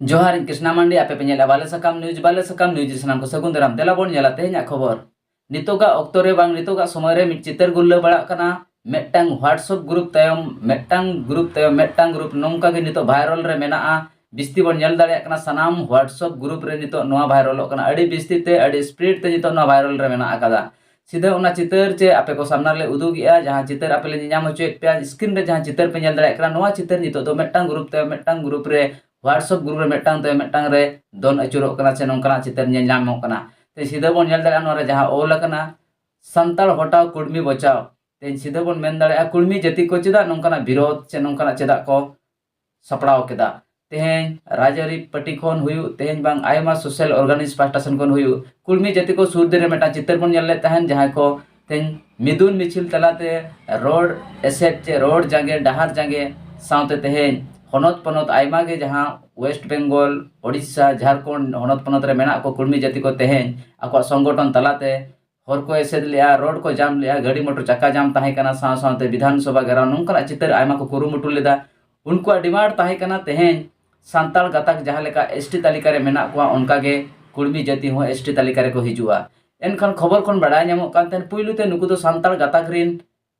जोहार इन कृष्णा मांडी आपे पेᱧela बाले सकम न्यूज सनाम को सगुन दाराम तेला बोन ñela तेहेña खबर नितोगा ऑक्टो रे बांग नितोगा समय रे मिट चितर गुल्ला बड़ा कना मेटटांग व्हाट्सएप ग्रुप तयम मेटटांग ग्रुप नोंका के नितो वायरल रे मेनाआ बिस्ती बोन ñel दाड़े कना सनाम व्हाट्सएप ग्रुप रे नितो नोआ वायरल कना अड़ी बिस्ती ते अड़ी स्पीड ते नितो नोआ वायरल रे मेना आकादा सीधा उना चितर चे आपे को सामना ले उदुगिया जहां चितर आपे ले ñam होचेत पे स्क्रीन रे जहां चितर पे ñel दाड़े कना नोआ चितर नितो दो मेटटांग ग्रुप रे व्हाट्सएप ग्रुप रे मेटटांग रे दोन अचुरों कना से नोंकना चितर ñamok कना ते सीधा बोन ñel दाड़े नोरे जहां ओल कना संताल हटाओ कुड़मी बचाओ ते सीधा बोन मेन दाड़े कुड़मी जाति को चेदा नोंकना विरोध से नोंकना चेदा को सपड़ाव केदा तेहेñ राजरी पटी खन हुयु तेहेñ बांग आयमा सोशल ऑर्गेनाइज पास्टासन खन हुयु कुड़मी जाति को सुर दे रे मेटा चितर बोन ñel ले तहन जहां को तेहेñ मिदुन मिছিল तलाते रोड एसेट चे रोड जांगे डहार जांगे साउते तेहेñ हनत पनत आयमा गे जहां वेस्ट बेंगल ओडिशा झारखंड हनत पनत रे मेना को कुड़मी जाति को तेहेñ आको संगठन तलाते हर को एसेद लिया रोड को जाम लिया गाड़ी मोटर चक्का जाम ताहे कना साथे विधानसभा घेराव नोंकना चितर आयमा को कुरुमुटु लेदा उनको डिमांड ताहे कना तेहेñ सांताल गाताक जहां लेका एसटी तालिका रे मेना को उनका गे कुड़मी जाति हो एसटी तालिका रे को हिजुआ एनखान खबर खन बड़ा ñamok kan ten पुइलु ते नुकु दो सांताल गाताक रिन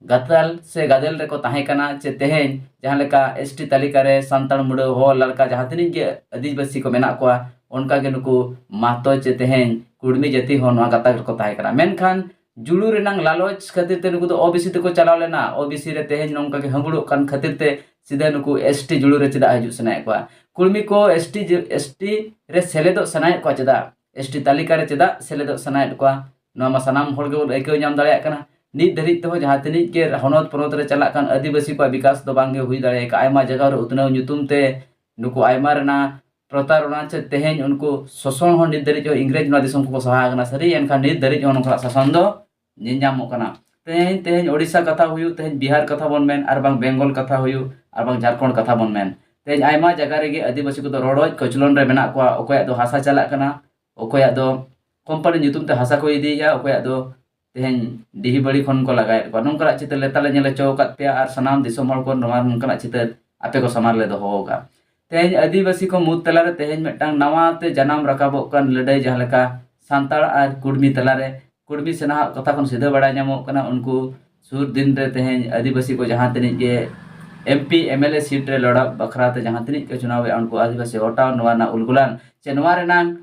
गाताल से गादेल रे को ताहे कना चे तेहेñ जहां लेका एसटी तालिका रे सांताल मुड़ हो लड़का जहां तिनी गे आदिवासी को मेना को उनका गे नुकु महतो चे तेहेñ कुड़मी जाति हो नोआ गाताक को ताहे कना मेनखान जुलू रेनांग लालच खातिर ते नुकु दो ओबीसी ते को चलाव लेना ओबीसी रे तेहेñ नोंका के हंगुड़ो कान खातिर ते सीधा नुकु एसटी जुलू रे चेदा हजू सनाय को कुड़मी को एसटी रे सेलेदो सनाय को चेदा एसटी तालिका रे चेदा सेलेदो सनाय को नोआ मा सनाम होड़ गे एकेव ñam दाड़े कना नित धरी तो जहां तिनी के हनत पनत रे चला कान आदिवासी को विकास दो बांगे हुई दाड़े का आयमा जगह रे उतनाव ᱧᱩᱛᱩᱢ ते नुकु आयमा रेना प्रतारणा चे तेहेñ उनको शोषण हो नित धरी जो इंग्रेज ना दिसम को सहा कना सरी एनखान नित धरी जो नोंका शासन दो ñamok कना तेहेñ ओडिशा कथा हुयु तेहेñ बिहार कथा बोन मेन आर बांग बेंगल कथा हुयु आर बांग झारखंड कथा बोन मेन तेहेñ आयमा जगह रे गे आदिवासी को रोडोज कचलन रे मेना को ओकोया दो हासा चला कना ओकोया दो कंपनी ᱧᱩᱛᱩᱢ ते हासा को इदिया ओकोया दो तेहेñ डिही बड़ी खन को लगाय को नोंकरा चितर लेताले ñele चौकात पे आर सनाम दिसम हर को नोंकरा चितर आपे को समार ले दो होगा तेहेñ आदिवासी को मुद तला रे तेहेñ मेटांग नवा ते जनाम रकाबो कन लड़ाई जहां लेका सांताल आर कुड़मी तला रे कुड़मी सेना कथा खन सीधा बड़ा ñamok कना उनको सुर दिन रे तेहेñ आदिवासी को जहां तनी के एमपी एमएलए सीट रे लड़ा बखरा ते जहां तनी के चुनाव उनको आदिवासी हटाओ नवा ना उलगुलान चे नवा रेनांग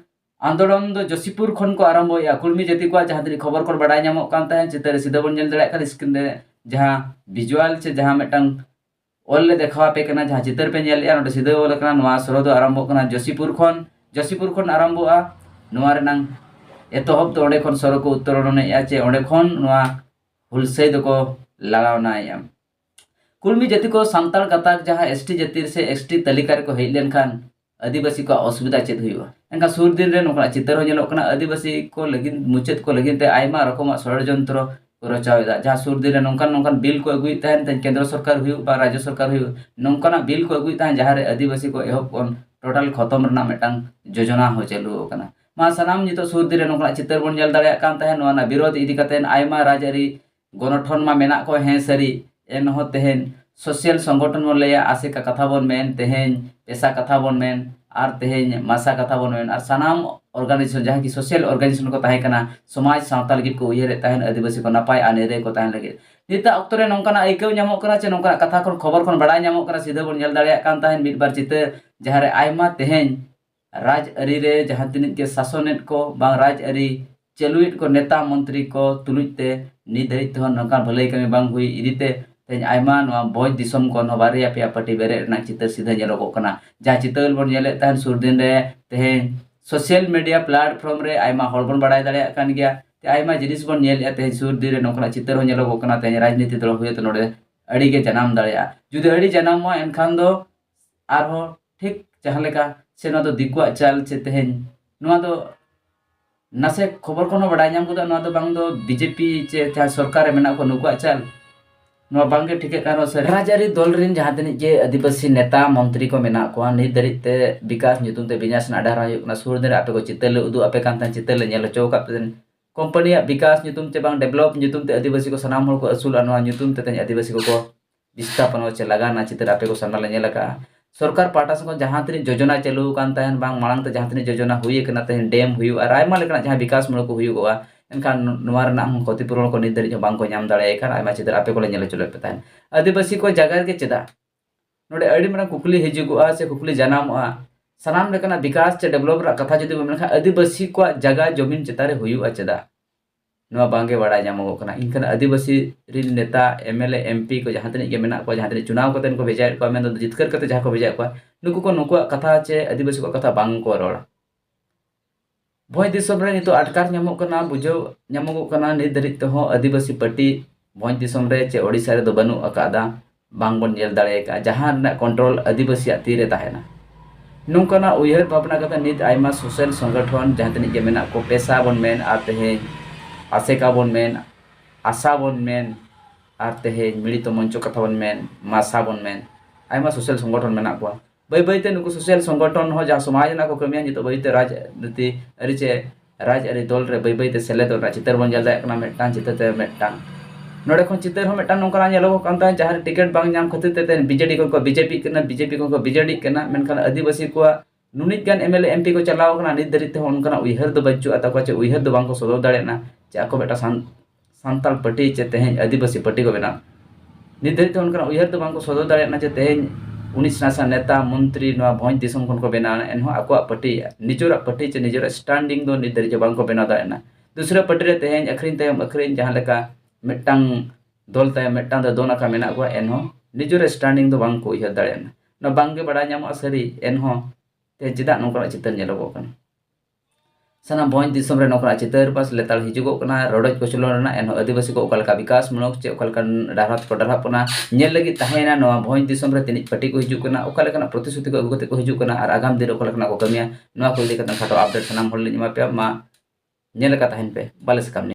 आंदोलन दो जोशीपुर खन को आरंभ या कुड़मी जाति को जहां तनी खबर को बड़ा ñamok कान ताहेñ चितर सीधा बोन ñel दाड़े खाली स्क्रीन रे जहां विजुअल चे जहां मेटांग ओल ले देखावा पे कना जहां चितर पे ñel या नोडे सीधा ओल कना नवा सरो दो आरंभ कना जोशीपुर खन आरंभआ नवा रेनांग एतोहब तो ओंडे खन सरो को उत्तरण या चे ओंडे खन नवा हुलसै दो को लागावना या कुड़मी जाति को सांताल गाताक जहां एसटी जाति से एसटी तालिका रे को हेज लेनखान आदिवासी को असुविधा चेद हुआ एनका सुर दिन रे नोंकना चितर हो ñelok कना आदिवासी को लगिन मुचेद को लगिन ते आयमा रकम षड्यंत्र को रचावेदा जहां सुर दिन रे नोंकन बिल को अगुई तहन ते केंद्र सरकार हुई बा राज्य सरकार हुई नोंकना बिल को अगुई तहन जहां रे आदिवासी को एहब कोन टोटल खत्म रना मेटांग योजना हो चालू कना मा सनाम नितो सुर दिन रे नोंकना चितर बोन ñel दाड़े कान तहन नोना विरोध इदी कतेन आयमा राजरी गणठन मा मेना को हे सरी एन हो तेहेñ सोशल संगठन बोन लेया आसे का कथा बोन मेन तेहेñ पेशा कथा बोन मेन आर तेहेñ मासा कथा bone men are Sanam organisation जहां की सोशल ऑर्गेनाइजेशन को ताहे कना समाज सावता लगी को उयरे ताहेन आदिवासी को नपाय आनेरे को ताहेन लगी निता ऑक्टो रे नोंकना आइकेव ñamok कना चे नोंकना कथा को खबर खन बड़ा ñamok कना सीधा बोन ñel दाड़े कान ताहेन मिद बार चितर जहां रे आयमा तेहेñ राज अरी रे जहां तिनिक के शासनेट को बांग राज अरी चलुइट को नेता मंत्री को तुलुइते नि धरित तो नोंका भलाई कमी बांग हुई इदिते तेहेñ आयमा नोआ भोज दिसम को नो बारिया पे पार्टी बेरे ना चितर सीधा ñelok कना जहां चितर बोन ñele तहन सुर दिन रे तेहेñ सोशल मीडिया प्लेटफॉर्म रे आयमा हर बोन बड़ाय दाड़े कान गया ते आयमा जिनिस बोन ñel या तेहेñ सुर दिन रे नोंकना चितर हो ñelok कना तेहेñ राजनीति दल हुए तो नोडे अड़ी के जनाम दाड़े जुदि अड़ी जनाम मा एनखान दो आरो ठीक जहां लेका से नो दो दिकुआ चाल चे तेहेñ नोआ दो नासे खबर को बड़ा ñam को नोआ दो बांग दो बीजेपी चे जहां सरकार रे मेना को नुकुआ चाल नोआ बांगे ठीक कानो से राजरी दल रिन जहां तनी जे आदिवासी नेता मंत्री को मेना को नि दरित ते विकास ᱧᱩᱛᱩᱢ ते बिजनेस नाडा राय ना सुर दिन आपे को चितर ले उदु आपे कान चितर ले ñel चौका कंपनी विकास ᱧᱩᱛᱩᱢ ते बांग डेवलप ᱧᱩᱛᱩᱢ ते आदिवासी को सनाम हर को असूल नोआ ᱧᱩᱛᱩᱢ ते आदिवासी को विस्थापन चे लगाना चितर आपे को सामना ले ñel का सरकार पाटा से जहाँ तीन योजना चालू कान बांग मांग ते जहाँ तीन योजना हुई कना तेन डैम हुई और आयमा लेकना जहाँ विकास मूलक हुआ एनखान नोवा रना क्षतिपूरण को नित धारिज बांग को नाम दाड़े खान आयमा चित्र आपे को नेल चलो पे ताहन आदिवासी को जगह के चेदा नोडे अड़ी मारा कुकली हिजुगुआ से कुकली जनामोआ सानाम लेकना विकास चे डेवलप रा कथा जुदी मेनखा आदिवासी को जगह जमीन चितारे हुआ चेदा नोवा बांगे बड़ा नामो कना इनखान आदिवासी रिन नेता एमएलए एमपी को जहाँ तनिक के मेना को जहाँ तनिक चुनाव कते को भेजा को मेन जितकर कते जहाँ को भेजा को नुकु को नुकु कथा चे आदिवासी को कथा बांग को रोड़ा भोज दिसम रे नितो अटकार नामो कना बुझो नामो कना नित धरित हो आदिवासी पार्टी भोज दिसम रे चे ओडिसा रे दो बनु अकादा बांग बन जेल दाड़े का जहाँ कंट्रोल आदिवासी तीरे ताहेना नौकना उयहर भावना कथा नित आयमा सोशल संगठन जहाँ तनिक के मेना को पेशा बन मेन आ तेहे आसेका बन मेन आशा बन मेन और तेहे मिलित मंच कथा बन मेन मासा बन मेन आयमा सोशल संगठन मेना को बै बैते नुकु सोशल संगठन हो जहाँ समाज ना को कमिया नितो बैते राजनीति अरिचे राजआरी दल रे बै बैते सेलेद चितर बन जल दायकना मेटान चितर मेटान नोडे खन चितर हो मेटान नोकना नेलो कांता जहाँ टिकट बांग नाम खातिर ते बीजेडी को बीजेपी कना बीजेपी को बीजेडी कना मेनखान आदिवासी को नुनित गान एमएलए एमपी को चलाव कना नित धरित हो उनकना उयहर दो बच्चू आता को चे उयहर दो बांग को सदर दाड़ेना चे आको बेटा सांताल पार्टी चे तेहें आदिवासी पार्टी को बना नित धरित उनकना उयहर दो बांग को सदर दाड़ेना चे तेहें उनिस नासा नेता मंत्री नवा भोज दिसम खन को बना एनहो आको पार्टी निजोरा पार्टी चे निजोरा स्टैंडिंग दो नित धरित बांग को बना दाड़ेना दूसरा पार्टी रे तेहें अखरिन तयम अखरिन जहाँ लेका मेटांग दल तयम मेटांग दो दोना का मेना को एनहो निजोरा स्टैंडिंग दो बांग को उयहर दाड़ेना न बांगे बड़ा नामो सरी एनहो ते चिदा नोकरा चितर नेलो कन साना भोज दिसम रे नोकरा चितर पास लेताल हिजुगो कना रोडज कोचलो रना एनहो आदिवासी को ओकलका विकास मूलक चे ओकलका डारहात को डारहापना नेल लगी ताहेना नोवा भोज दिसम रे तिनि पार्टी को हिजु कना ओकलका प्रतिश्रुति को अगुते को हिजु कना और आगाम दिन ओकलका को कमिया नोवा को लेकर खाटो अपडेट सनाम होल लिमा पे मा नेल का ताहेन पे बाले सकम